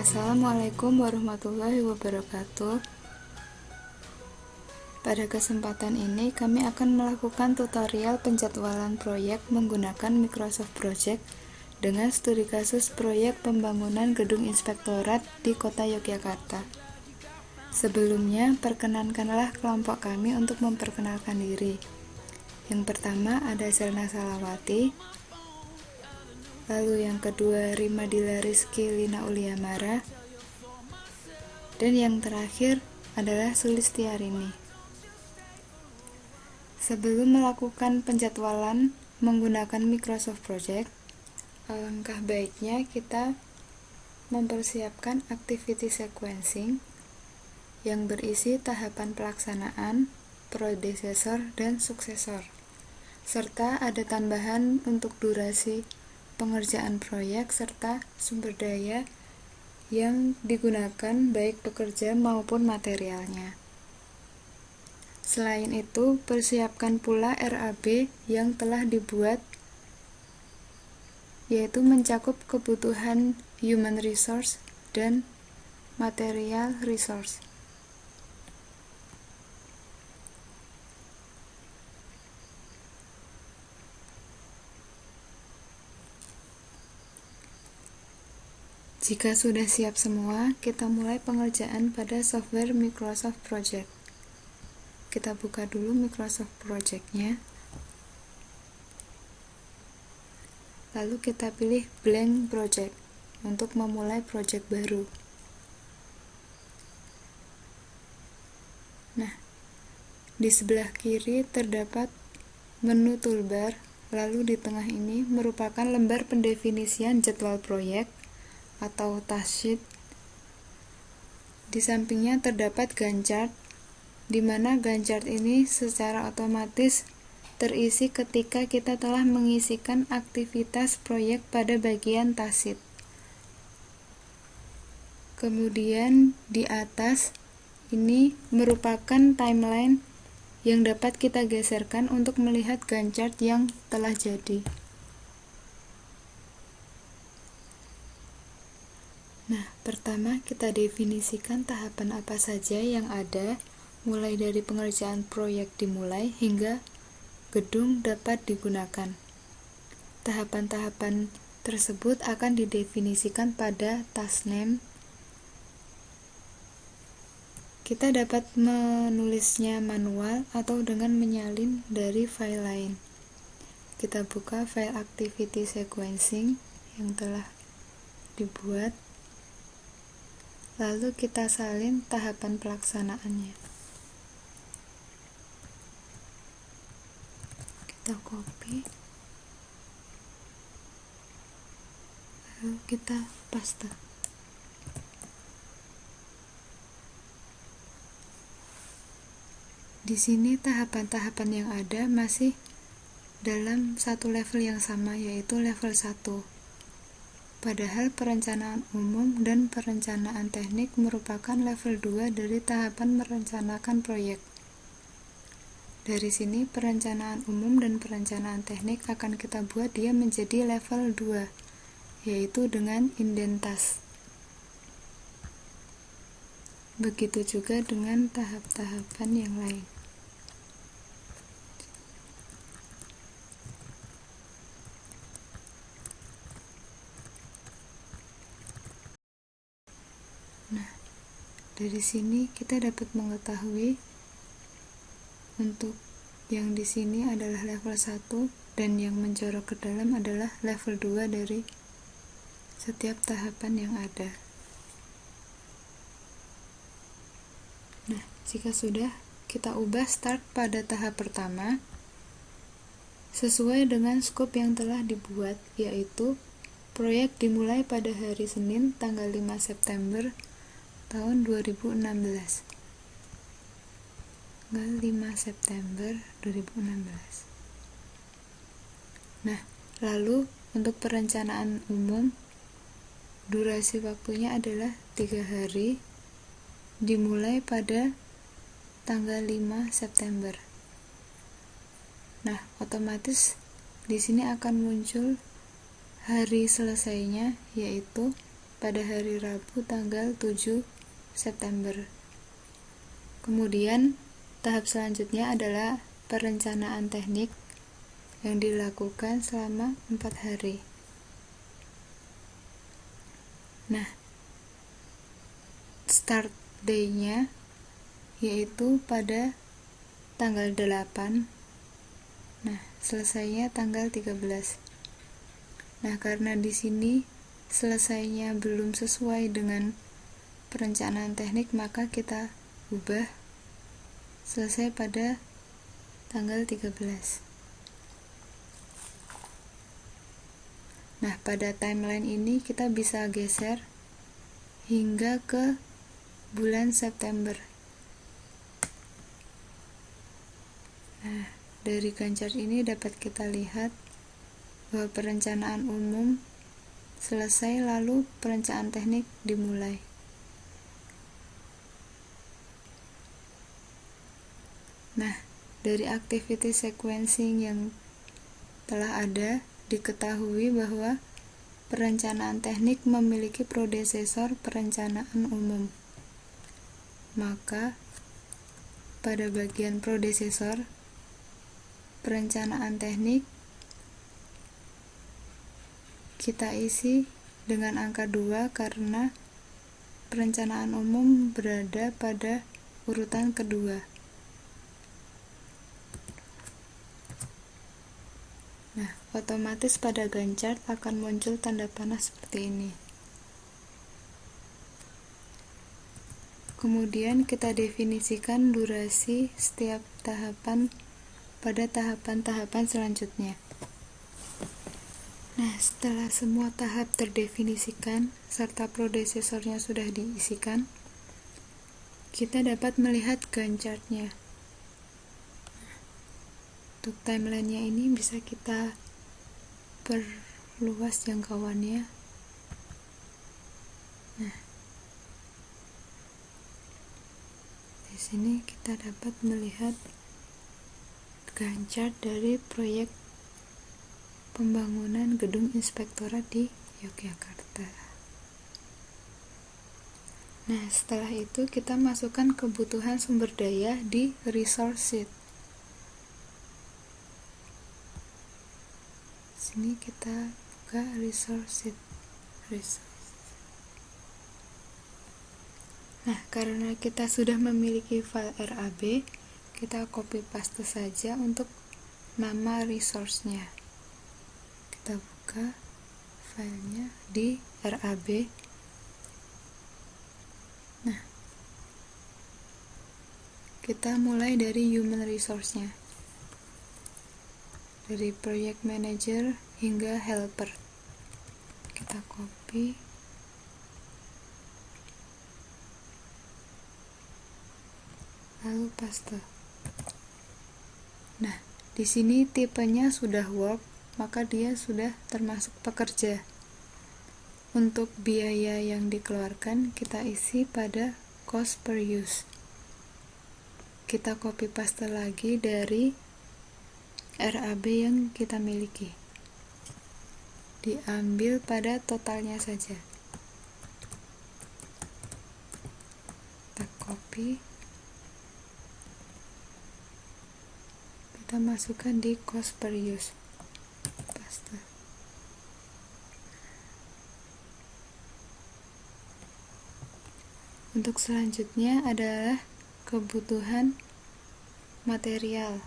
Assalamualaikum warahmatullahi wabarakatuh. Pada kesempatan ini kami akan melakukan tutorial penjadwalan proyek menggunakan Microsoft Project dengan studi kasus proyek pembangunan gedung inspektorat di Kota Yogyakarta. Sebelumnya, perkenankanlah kelompok kami untuk memperkenalkan diri. Yang pertama ada Selna Salawati, lalu yang kedua Rimadila Rizky Lina Uliamara, dan yang terakhir adalah Sulistiarini. Sebelum melakukan penjadwalan menggunakan Microsoft Project, alangkah baiknya kita mempersiapkan activity sequencing yang berisi tahapan pelaksanaan, predecessor, dan suksesor, serta ada tambahan untuk durasi pengerjaan proyek serta sumber daya yang digunakan baik pekerja maupun materialnya. Selain itu, persiapkan pula RAB yang telah dibuat, yaitu mencakup kebutuhan human resource dan material resource. Jika sudah siap semua, kita mulai pengerjaan pada software Microsoft Project. Kita buka dulu Microsoft Project-nya. Lalu kita pilih Blank Project untuk memulai project baru. Nah, di sebelah kiri terdapat menu toolbar, lalu di tengah ini merupakan lembar pendefinisian jadwal proyek atau task sheet. Di sampingnya terdapat Gantt chart, di mana Gantt chart ini secara otomatis terisi ketika kita telah mengisikan aktivitas proyek pada bagian task sheet. Kemudian di atas ini merupakan timeline yang dapat kita geserkan untuk melihat Gantt chart yang telah jadi. Nah, pertama kita definisikan tahapan apa saja yang ada, mulai dari pengerjaan proyek dimulai hingga gedung dapat digunakan. Tahapan-tahapan tersebut akan didefinisikan pada task name. Kita dapat menulisnya manual atau dengan menyalin dari file lain. Kita buka file activity sequencing yang telah dibuat. Lalu kita salin tahapan pelaksanaannya. Kita copy, lalu kita paste. Di sini tahapan-tahapan yang ada masih dalam satu level yang sama, yaitu level 1. Padahal perencanaan umum dan perencanaan teknik merupakan level 2 dari tahapan merencanakan proyek. Dari sini perencanaan umum dan perencanaan teknik akan kita buat dia menjadi level 2, yaitu dengan indentas. Begitu juga dengan tahap-tahapan yang lain. Nah, dari sini kita dapat mengetahui untuk yang di sini adalah level 1 dan yang mencorok ke dalam adalah level 2 dari setiap tahapan yang ada. Nah, jika sudah, kita ubah start pada tahap pertama sesuai dengan skop yang telah dibuat, yaitu proyek dimulai pada hari Senin tanggal 5 September tahun 2016. Tanggal 5 September 2016. Nah, lalu untuk perencanaan umum, durasi waktunya adalah 3 hari, dimulai pada tanggal 5 September. Nah, otomatis di sini akan muncul hari selesainya, yaitu pada hari Rabu tanggal 7 September. Kemudian tahap selanjutnya adalah perencanaan teknik yang dilakukan selama 4 hari. Nah, start day-nya yaitu pada tanggal 8. Nah, selesainya tanggal 13. Nah, karena di sini selesainya belum sesuai dengan perencanaan teknik, maka kita ubah selesai pada tanggal 13. Nah, pada timeline ini kita bisa geser hingga ke bulan September. Nah, dari Gantt chart ini dapat kita lihat bahwa perencanaan umum selesai, lalu perencanaan teknik dimulai. Nah, dari activity sequencing yang telah ada, diketahui bahwa perencanaan teknik memiliki predesesor perencanaan umum. Maka, pada bagian predesesor perencanaan teknik, kita isi dengan angka 2 karena perencanaan umum berada pada urutan kedua. Nah, otomatis pada Gantt chart akan muncul tanda panah seperti ini. Kemudian kita definisikan durasi setiap tahapan pada tahapan-tahapan selanjutnya. Nah, setelah semua tahap terdefinisikan serta predesesornya sudah diisikan, kita dapat melihat Gantt chart-nya. Untuk timeline-nya ini bisa kita perluas jangkauannya. Nah, di sini kita dapat melihat Gantt chart dari proyek pembangunan gedung inspektorat di Yogyakarta. Nah, setelah itu kita masukkan kebutuhan sumber daya di resource sheet. Sini kita buka resource sheet. Nah, karena kita sudah memiliki file RAB, kita copy paste saja untuk nama resource-nya. Kita buka filenya di RAB. Nah, kita mulai dari human resource-nya, dari project manager hingga helper. Kita copy, lalu paste. Nah, di sini tipenya sudah work, maka dia sudah termasuk pekerja. Untuk biaya yang dikeluarkan kita isi pada cost per use. Kita copy paste lagi dari RAB yang kita miliki, diambil pada totalnya saja. Kita copy, kita masukkan di cost per use, paste. Untuk selanjutnya adalah kebutuhan material.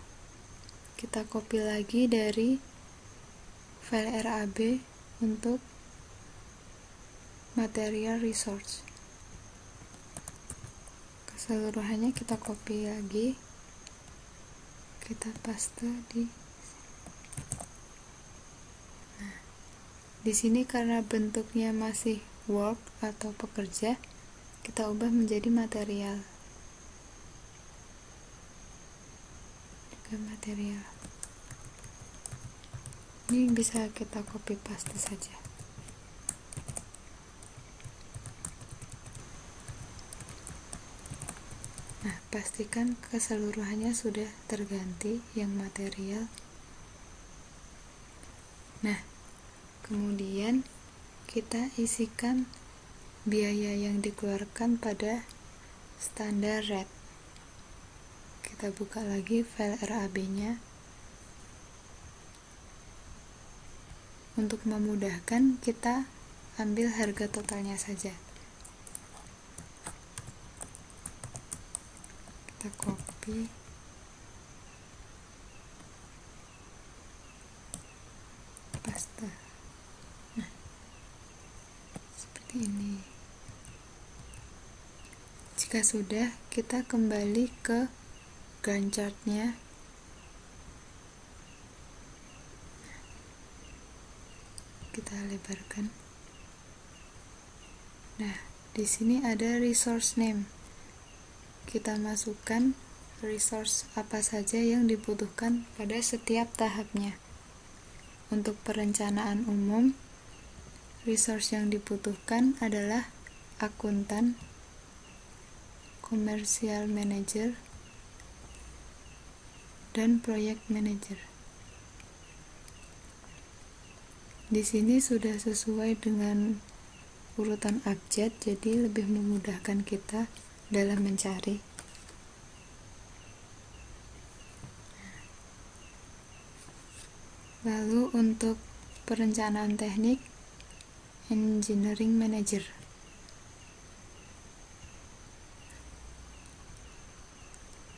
Kita copy lagi dari file RAB untuk material resource. Keseluruhannya kita copy lagi, kita paste di. Nah, di sini karena bentuknya masih work atau pekerja, kita ubah menjadi material. Material ini bisa kita copy paste saja. Nah, pastikan keseluruhannya sudah terganti yang material. Nah, kemudian kita isikan biaya yang dikeluarkan pada standar rate. Kita buka lagi file RAB-nya. Untuk memudahkan, kita ambil harga totalnya saja. Kita copy. Paste. Nah, seperti ini. Jika sudah, kita kembali ke Gantt chart-nya. Kita lebarkan. Nah, di sini ada resource name. Kita masukkan resource apa saja yang dibutuhkan pada setiap tahapnya. Untuk perencanaan umum, resource yang dibutuhkan adalah akuntan, commercial manager, dan project manager. Di sini sudah sesuai dengan urutan abjad, jadi lebih memudahkan kita dalam mencari. Lalu untuk perencanaan teknik, engineering manager.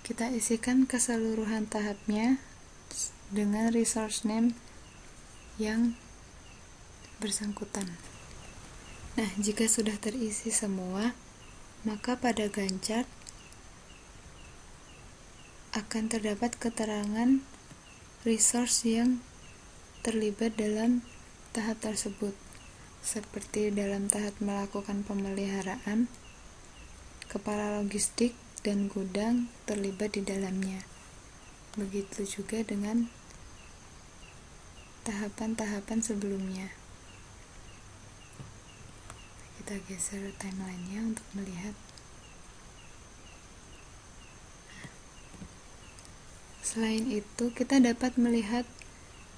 Kita isikan keseluruhan tahapnya dengan resource name yang bersangkutan. Nah, jika sudah terisi semua, maka pada Gantt chart akan terdapat keterangan resource yang terlibat dalam tahap tersebut, seperti dalam tahap melakukan pemeliharaan, kepala logistik dan gudang terlibat di dalamnya. Begitu juga dengan tahapan-tahapan sebelumnya. Kita geser timeline-nya untuk melihat. Selain itu, kita dapat melihat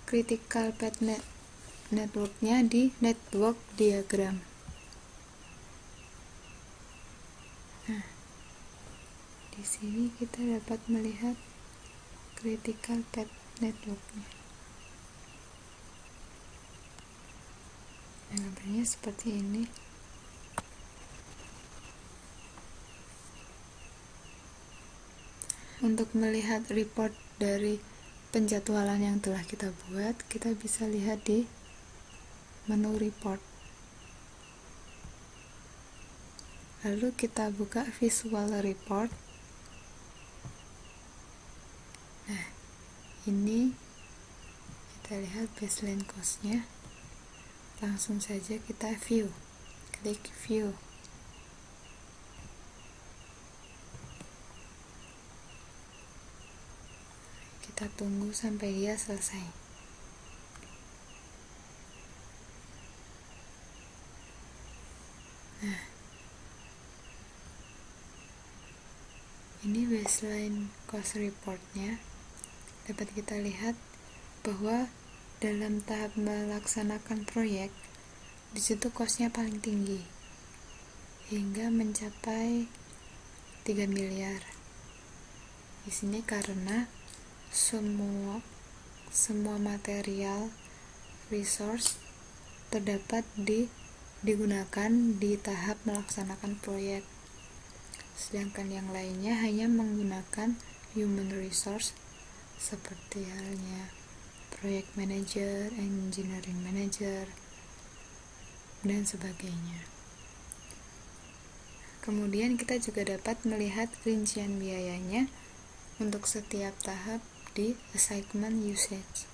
critical path network-nya di network diagram. Nah, di sini kita dapat melihat critical path network-nya. Nah, gambarnya seperti ini. Untuk melihat report dari penjadwalan yang telah kita buat, kita bisa lihat di menu report. Lalu kita buka visual report. Nah, ini kita lihat baseline cost-nya. Langsung saja kita view. Klik view. Kita tunggu sampai dia selesai. Nah, ini baseline cost report-nya. Dapat kita lihat bahwa dalam tahap melaksanakan proyek, di situ cost-nya paling tinggi, hingga mencapai 3 miliar. Di sini karena semua material resource digunakan di tahap melaksanakan proyek, sedangkan yang lainnya hanya menggunakan human resource seperti halnya project manager, engineering manager, dan sebagainya. Kemudian kita juga dapat melihat rincian biayanya untuk setiap tahap di assignment usage.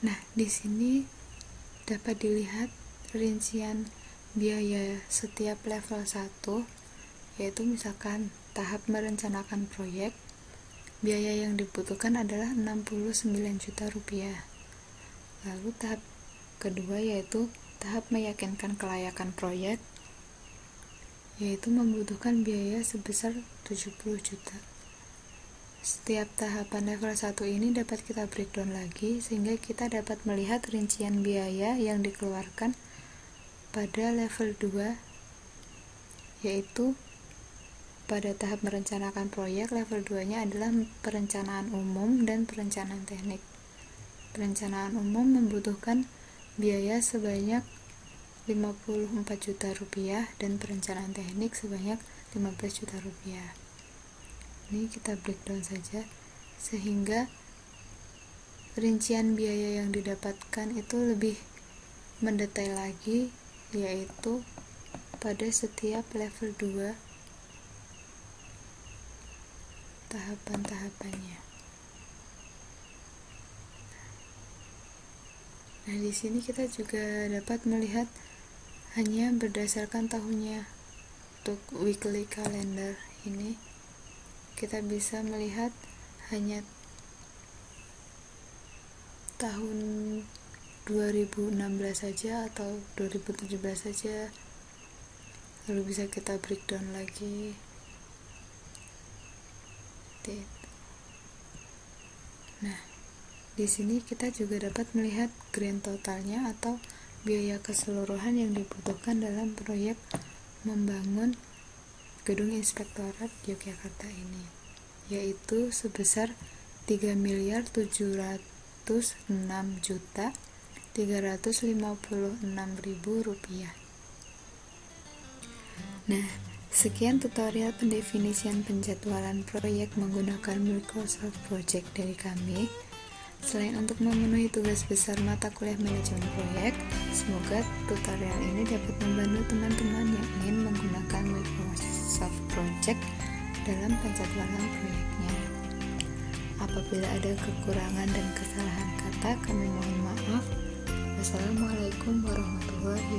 Nah, di sini dapat dilihat rincian biaya setiap level 1, yaitu misalkan tahap merencanakan proyek, biaya yang dibutuhkan adalah 69 juta rupiah. Lalu tahap kedua yaitu tahap meyakinkan kelayakan proyek, yaitu membutuhkan biaya sebesar 70 juta. Setiap tahapan level 1 ini dapat kita breakdown lagi, sehingga kita dapat melihat rincian biaya yang dikeluarkan pada level 2, yaitu pada tahap merencanakan proyek. Level 2-nya adalah perencanaan umum dan perencanaan teknik. Perencanaan umum membutuhkan biaya sebanyak Rp54 juta dan perencanaan teknik sebanyak Rp15 juta. Ini kita breakdown saja sehingga rincian biaya yang didapatkan itu lebih mendetail lagi, yaitu pada setiap level 2 tahapan-tahapannya. Nah, di sini kita juga dapat melihat hanya berdasarkan tahunnya. Untuk weekly calendar ini kita bisa melihat hanya tahun 2016 saja atau 2017 saja. Lalu bisa kita breakdown lagi. Nah, di sini kita juga dapat melihat grand totalnya atau biaya keseluruhan yang dibutuhkan dalam proyek membangun gedung inspektorat Yogyakarta ini, yaitu sebesar Rp3.706.356.000. Nah, sekian tutorial pendefinisian penjadwalan proyek menggunakan Microsoft Project dari kami. Selain untuk memenuhi tugas besar mata kuliah manajemen proyek, semoga tutorial ini dapat membantu teman-teman yang ingin menggunakan Microsoft Project dalam penjadwalan proyeknya. Apabila ada kekurangan dan kesalahan kata, kami mohon maaf. Wassalamualaikum warahmatullahi